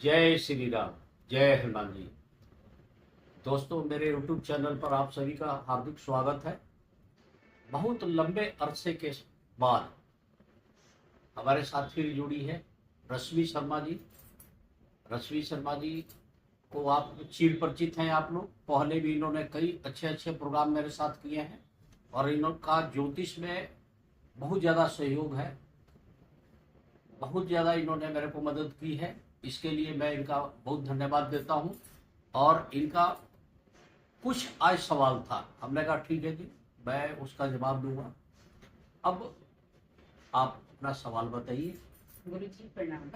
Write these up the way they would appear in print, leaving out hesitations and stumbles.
जय श्री राम। जय हनुमान जी। दोस्तों, मेरे YouTube चैनल पर आप सभी का हार्दिक स्वागत है। बहुत लंबे अरसे के बाद हमारे साथ फिर जुड़ी है रश्मि शर्मा जी। रश्मि शर्मा जी को आप चिर परिचित हैं। आप लोग पहले भी इन्होंने कई अच्छे अच्छे प्रोग्राम मेरे साथ किए हैं और इनका ज्योतिष में बहुत ज़्यादा सहयोग है। बहुत ज़्यादा इन्होंने मेरे को मदद की है। इसके लिए मैं इनका बहुत धन्यवाद देता हूँ। और इनका कुछ आज सवाल था, हमने कहा ठीक है जी, मैं उसका जवाब दूंगा। अब आप अपना सवाल बताइए। गुरु जी प्रणाम।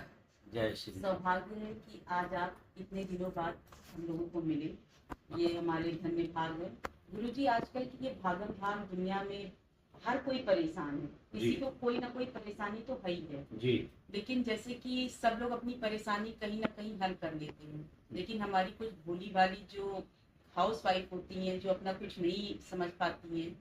जय श्री राम। सौभाग्य है कि आज आप इतने दिनों बाद हम लोगों को मिले, ये हमारे धन्य भाग है। गुरु जी, आजकल की ये भागम भाग दुनिया में हर कोई परेशान है, किसी को कोई ना कोई परेशानी तो है ही है जी। लेकिन जैसे कि सब लोग अपनी परेशानी कहीं ना कहीं हल कर लेते हैं, लेकिन हमारी कुछ भोली भाली जो हाउस वाइफ होती हैं, जो अपना कुछ नहीं समझ पाती हैं,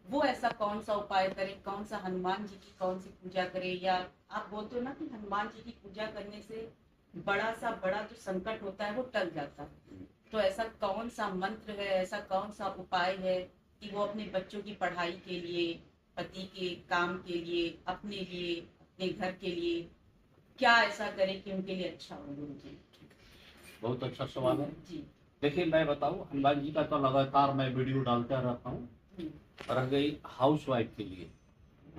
वो ऐसा कौन सा उपाय करे, कौन सा हनुमान जी की कौन सी पूजा करे, या आप बोलते हो ना कि हनुमान जी की पूजा करने से बड़ा जो संकट होता है वो टल जाता है, तो ऐसा कौन सा मंत्र है, ऐसा कौन सा उपाय है कि वो अपने बच्चों की पढ़ाई के लिए, पति के काम के लिए, अपने लिए, अपने घर के लिए क्या ऐसा करे कि उनके लिए अच्छा हो? गुरु जी बहुत अच्छा सवाल है जी। देखिए, मैं बताऊं, हनुमान जी का तो लगातार मैं वीडियो डालता रहता हूँ। रह गई हाउस वाइफ के लिए,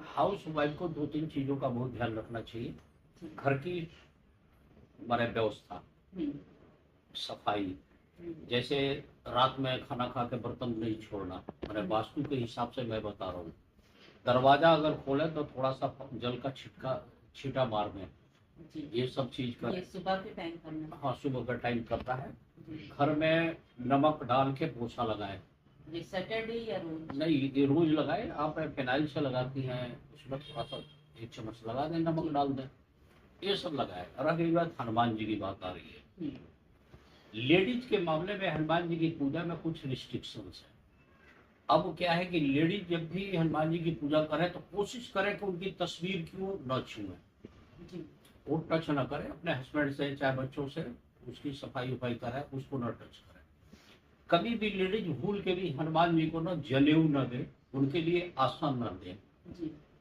हाउस वाइफ को दो तीन चीज़ों का बहुत ध्यान रखना चाहिए। घर की हमारे व्यवस्था, सफाई, जैसे रात में खाना खा के बर्तन नहीं छोड़ना, मैंने वास्तु के हिसाब से मैं बता रहा हूँ। दरवाजा अगर खोले तो थोड़ा सा जल का छींटा मार दें, ये सब चीज ये करें। सुबह के टाइम करना। हाँ, सुबह का टाइम करता है। घर में नमक डाल के पोछा लगाए। ये सैटरडे या रोज? नहीं, ये रोज लगाए। आप फिनाइल से लगाती हैं, उसमें थोड़ा सा एक चम्मच लगा दें, नमक डाल दें, ये सब लगाए। और अगली बात हनुमान जी की बात आ रही है। लेडीज के मामले में हनुमान जी की पूजा में कुछ रिस्ट्रिक्शंस है। अब क्या है कि लेडीज जब भी हनुमान जी की पूजा करे तो कोशिश करे कि उनकी तस्वीर क्यों न छुए, वो टच न करे। अपने हस्बैंड से चाहे बच्चों से उसकी सफाई उफाई करे, उसको न टच करे। कभी भी लेडीज भूल के भी हनुमान जी को न जनेऊ न दे, उनके लिए आसन न दे।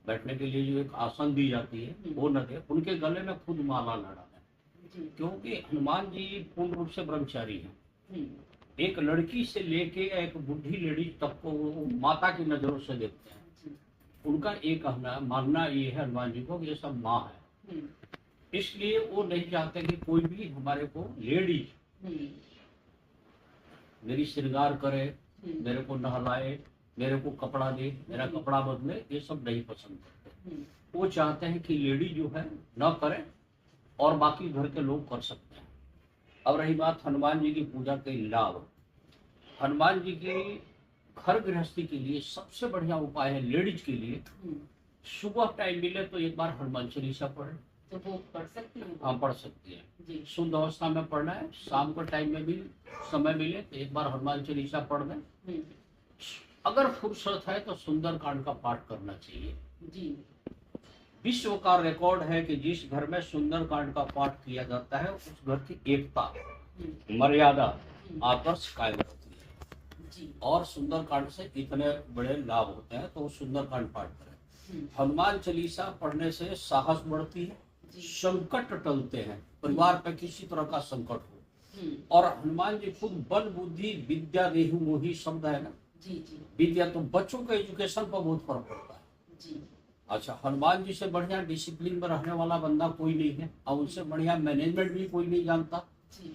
बैठने के लिए जो एक आसन दी जाती है वो न दे, उनके गले में खुद माला न डाले, क्योंकि हनुमान जी पूर्ण रूप से ब्रह्मचारी हैं। एक लड़की से लेके एक बुढ़ी लेडीज तक को वो माता की नजरों से देखते हैं। उनका एक मानना ये है हनुमान जी को कि ये सब माँ है, इसलिए वो नहीं चाहते कि कोई भी हमारे को लेडीज मेरी श्रृंगार करे, मेरे को नहलाए, मेरे को कपड़ा दे, मेरा कपड़ा बदले, ये सब नहीं पसंद करते। वो चाहते हैं कि लेडी जो है न करे और बाकी घर के लोग कर सकते हैं। अब रही बात हनुमान जी की पूजा के लाभ। हनुमान जी की घर गृहस्थी के लिए सबसे बढ़िया उपाय है लेडीज के लिए, सुबह टाइम मिले तो एक बार हनुमान चालीसा पढ़े। तो वो पढ़ सकती है? हाँ, पढ़ सकती है। शुद्ध अवस्था में पढ़ना है। शाम के टाइम में भी समय मिले तो एक बार हनुमान चालीसा पढ़ दें। अगर फुर्सत है तो सुंदरकांड का पाठ करना चाहिए जी। विश्व का रिकॉर्ड है कि जिस घर में सुंदरकांड का पाठ किया जाता है उस घर की एकता, मर्यादा, आदर्श कायम रहती है जी। और सुंदरकांड से इतने बड़े लाभ होते हैं, तो सुंदरकांड पाठ करें। हनुमान चालीसा पढ़ने से साहस बढ़ती है, संकट टलते हैं, परिवार पर किसी तरह का संकट हो। और हनुमान जी खुद बल बुद्धि विद्या देहु मोहि शब्द है ना जी। विद्या तो बच्चों के एजुकेशन पर बहुत फर्क पड़ता है जी। अच्छा, हनुमान जी से बढ़िया डिसिप्लिन में रहने वाला बंदा कोई नहीं है, और उनसे बढ़िया मैनेजमेंट भी कोई नहीं जानता जी।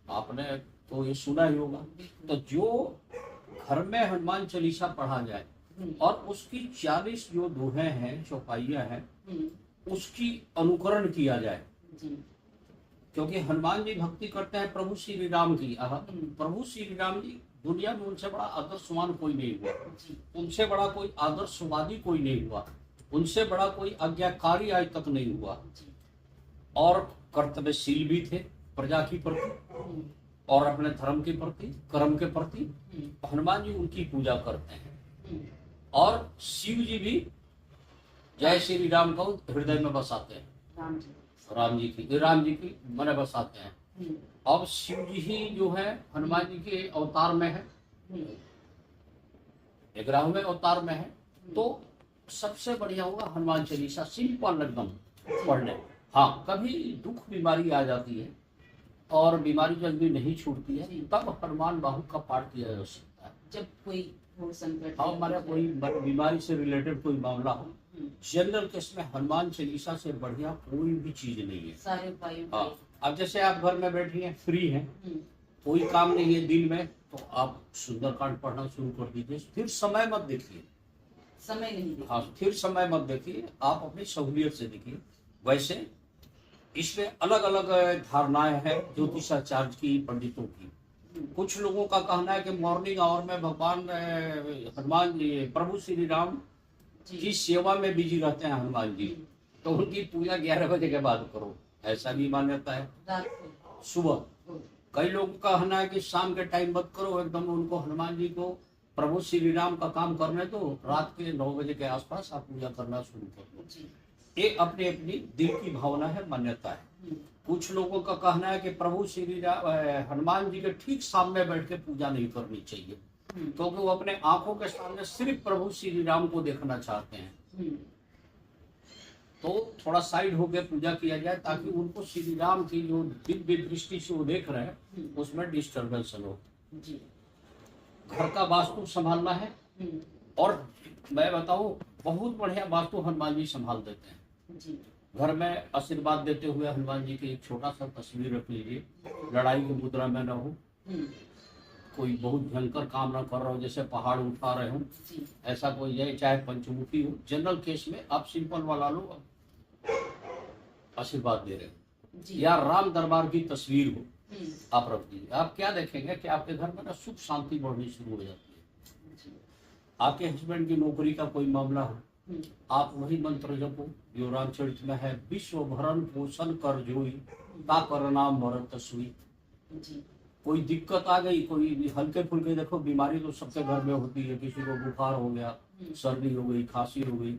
आपने तो ये सुना ही होगा। तो जो घर में हनुमान चालीसा पढ़ा जाए और उसकी 40 जो दोहे हैं, चौपाइयां हैं, उसकी अनुकरण किया जाए जी। क्योंकि हनुमान जी भक्ति करते हैं प्रभु श्री राम की। प्रभु श्री राम जी दुनिया में उनसे बड़ा आदर्शवान कोई नहीं हुआ, उनसे बड़ा कोई आदर्शवादी कोई नहीं हुआ, उनसे बड़ा कोई आज्ञाकारी आज तक नहीं हुआ। और कर्तव्यशील भी थे प्रजा की प्रति और अपने धर्म के प्रति, कर्म के प्रति। हनुमान जी उनकी पूजा करते हैं। और शिव जी भी जय श्री राम को हृदय में बसाते हैं। राम जी की मन बसाते हैं। हम्म, अब शिव जी ही जो है हनुमान जी के अवतार में है, हम्म, 11वें अवतार में है। तो सबसे बढ़िया होगा हनुमान चालीसा सिंपल एकदम पढ़ लें। हाँ, कभी दुख बीमारी आ जाती है और बीमारी जल्दी नहीं छूटती है, जी। तब हनुमान बाहु का पाठ किया जा सकता है। जब कोई हो संकट हाँ, या हमारा कुछ कोई है। बीमारी से रिलेटेड कोई मामला हो, हम्म, जनरल केस में हनुमान चालीसा से बढ़िया कोई भी चीज नहीं है। सारे उपायों हाँ, के। अब जैसे आप घर में बैठी हैं, फ्री हैं, हम्म, कोई काम नहीं है दिन में, तो आप सुंदरकांड पढ़ना शुरू कर दीजिए। फिर समय मत देखिए। समय नहीं देते। हाँ, फिर समय मत देखिए, आप अपनी सहूलियत से देखिए। वैसे इसमें अलग अलग धारणाएं हैं ज्योतिषाचार्य की, पंडितों की। कुछ लोगों का कहना है कि मॉर्निंग आवर में भगवान हनुमान जी, प्रभु श्री राम जी। की सेवा में बिजी रहते हैं हनुमान जी, हम्म, तो उनकी पूजा 11 बजे के बाद करो, ऐसा भी मान्यता है। रात को। सुबह हम्म, कई लोगों का कहना है कि शाम के टाइम मत करो, एकदम उनको हनुमान जी को प्रभु श्री राम का काम करने दो, रात के 9 बजे के आसपास आप पूजा करना शुरू कर दो। जी। ये अपनी अपनी दिल की भावना है, मान्यता है। हम्म, कुछ लोगों का कहना है कि प्रभु श्री राम हनुमान जी के ठीक सामने बैठ के पूजा नहीं करनी चाहिए, हम्म, क्योंकि वो अपने आंखों के सामने सिर्फ प्रभु श्री राम को देखना चाहते हैं। हम्म, तो थोड़ा साइड होकर पूजा किया जाए, ताकि उनको श्री राम की जो दिव्य दृष्टि से वो देख रहे हैं उसमें डिस्टर्बेंस न हो। जी। घर का वास्तु संभालना है, हम्म, और मैं बताऊं, बहुत बढ़िया वास्तु हनुमान जी संभाल देते हैं। जी। घर में आशीर्वाद देते हुए हनुमान जी की एक छोटा सा तस्वीर रख लीजिए, लड़ाई की मुद्रा में न हो, हम्म, कोई बहुत भयंकर काम ना कर रहा हो, जैसे पहाड़ उठा रहे हो, जी। ऐसा कोई जाए, चाहे पंचमुखी हो। जनरल केस में आप सिंपल वाला लो, आशीर्वाद दे रहे हो, जी। या राम दरबार की तस्वीर हो, हम्म, आप रख दीजिए। आप क्या देखेंगे कि आपके घर में ना सुख शांति बढ़नी शुरू हो जाती है। जी। आपके हस्बैंड की नौकरी का कोई मामला हो, हम्म, आप वही मंत्र जपो जो रामचरित में है, विश्व भरण पोषण कर जोई, ता कर नाम भरत सुई। जी। कोई दिक्कत आ गई, कोई भी हल्के फुल्के, देखो बीमारी तो सबके घर में होती है, किसी को बुखार हो गया, सर्दी हो गई, खांसी हो गई,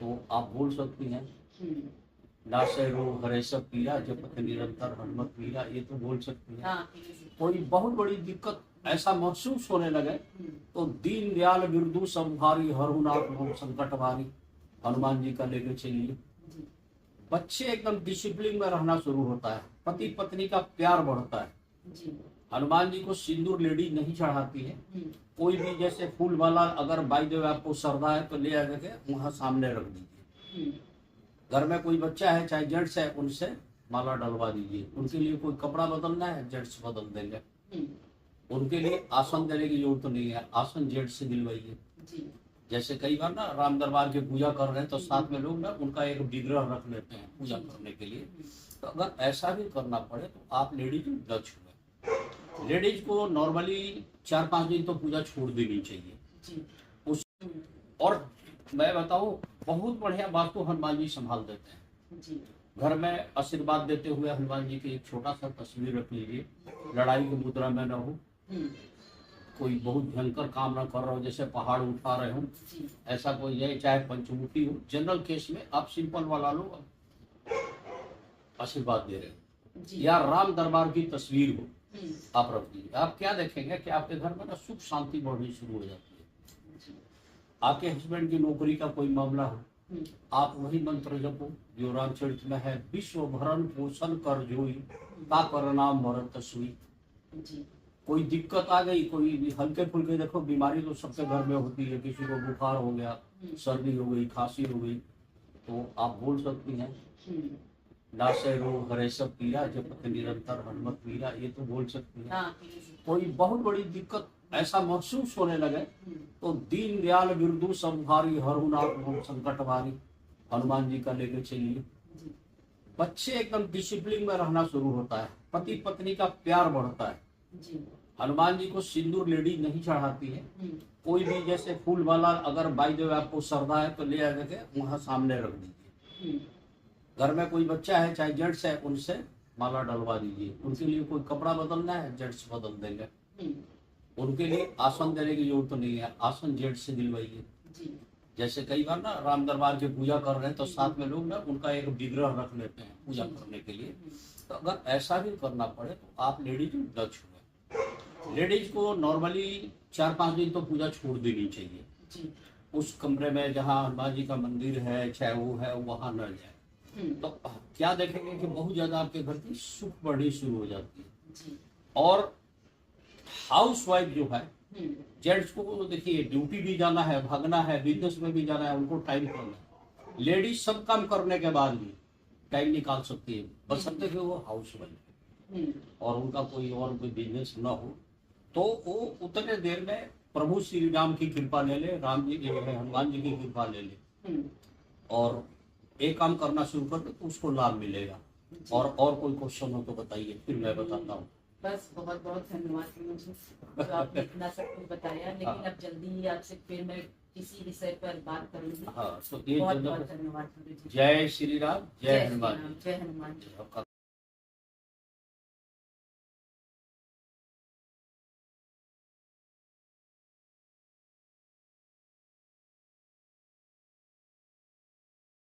तो आप बोल सकती हैं हम्म, नासे रोग हरे सब पीरा, जपत निरंतर हनुमत पीरा, ये तो बोल सकती हैं। हाँ, ठीक है। कोई बहुत बड़ी दिक्कत ऐसा महसूस होने लगे, हम्म, तो दीन दयाल बिरदू संभारी, हरुनाथ मम संकट भारी, हनुमान जी का लेके चलिए। जी। बच्चे एकदम डिसिप्लिन में रहना शुरू होता है, पति पत्नी का प्यार बढ़ता है। जी। हनुमान जी को सिंदूर लेडी नहीं चढ़ाती है। हम्म, कोई भी जैसे फूल वाला अगर बाई देव आपको श्रद्धा है तो ले आके वहाँ सामने रख दीजिए। हम्म, घर में कोई बच्चा है, चाहे जेंट्स है, उनसे माला डलवा दीजिए। उनके लिए कोई कपड़ा बदलना है, जेंट्स बदल देंगे। हम्म, उनके लिए आसन देने की जरूरत नहीं है, आसन जेंट्स से दिलवाइए। जी। जैसे कई बार ना राम दरबार की पूजा कर रहे हैं तो साथ में लोग ना उनका एक विग्रह रख लेते हैं पूजा करने के लिए। तो अगर ऐसा भी करना पड़े तो आप लेडीज न छुए। लेडीज को नॉर्मली 4-5 दिन तो पूजा छोड़ देनी चाहिए। जी। उस और मैं बताऊं, बहुत बढ़िया वास्तु हनुमान जी संभाल देते हैं। जी। घर में आशीर्वाद देते हुए हनुमान जी की एक छोटा सा तस्वीर रख लीजिए, लड़ाई की मुद्रा में न हो, हम्म, कोई बहुत भयंकर काम ना कर रहा हो, जैसे पहाड़ उठा रहे हो, जी। ऐसा कोई जाए, चाहे पंचमुखी हो। जनरल केस में आप सिंपल वाला लो, आशीर्वाद दे रहे हो, जी। या राम दरबार की तस्वीर हो, हम्म, आप रख दीजिए। आप क्या देखेंगे कि आपके घर में ना सुख शांति बढ़नी शुरू हो जाती है। जी। आपके हस्बैंड की नौकरी का कोई मामला हो, हम्म, आप वही मंत्र जपो जो रामचरित में है, विश्व भरण पोषण कर जोई, ता कर नाम भरत सुई। जी। कोई दिक्कत आ गई, कोई भी हल्के फुल्के, देखो बीमारी तो सबके घर में होती है, किसी को बुखार हो गया, सर्दी हो गई, खांसी हो गई, तो आप बोल सकती हैं हम्म, नासे रोग हरे सब पीरा, जपत निरंतर हनुमत पीरा, ये तो बोल सकती हैं। हाँ, ठीक है। कोई बहुत बड़ी दिक्कत ऐसा महसूस होने लगे, हम्म, तो दीन दयाल बिरदू संभारी, हरुनाथ मम संकट भारी, हनुमान जी का लेके चलिए। जी। बच्चे एकदम डिसिप्लिन में रहना शुरू होता है, पति पत्नी का प्यार बढ़ता है। जी। हनुमान जी को सिंदूर लेडी नहीं चढ़ाती है। हम्म, कोई भी जैसे फूल वाला अगर बाई देव आपको श्रद्धा है तो ले आके वहाँ सामने रख दीजिए। हम्म, घर में कोई बच्चा है, चाहे जेंट्स है, उनसे माला डलवा दीजिए। उनके लिए कोई कपड़ा बदलना है, जेंट्स बदल देंगे। हम्म, उनके लिए आसन देने की जरूरत नहीं है, आसन जेंट्स से दिलवाइए। जी। जैसे कई बार ना राम दरबार की पूजा कर रहे हैं तो साथ में लोग ना उनका एक विग्रह रख लेते हैं पूजा जी। करने के लिए। तो अगर ऐसा भी करना पड़े तो आप लेडीज न छुए। लेडीज को नॉर्मली 4-5 दिन तो पूजा छोड़ देनी चाहिए। जी। उस कमरे में जहाँ हनुमान जी का मंदिर है चाहे वो है वहां न जाए। तो क्या देखेंगे कि बहुत ज्यादा आपके घर की सुख बढ़नी शुरू हो जाती है। जी। और हाउस वाइफ जो है, जेंट्स को तो देखिए ड्यूटी भी जाना है, भागना है, बिजनेस में भी जाना है, उनको टाइम करना है। लेडीज सब काम करने के बाद भी टाइम निकाल सकती है, बशर्ते कि वो हाउस वाइफ और उनका कोई बिजनेस न हो, तो वो उतने देर में प्रभु श्री राम की कृपा ले ले, राम जी हनुमान जी की कृपा ले ले और एक काम करना शुरू कर दे तो उसको लाभ मिलेगा। और कोई क्वेश्चन हो तो बताइए, फिर मैं बताता हूँ। बस बहुत बहुत धन्यवाद मुझे, जो आपने इतना सब कुछ बताया। लेकिन अब जल्दी ही आपसे फिर मैं किसी विषय पर बात करूंगी। हाँ, तो ये बहुत बहुत धन्यवाद गुरु जी। जय श्री राम, जय हनुमान जी। जय हनुमान जी। आपका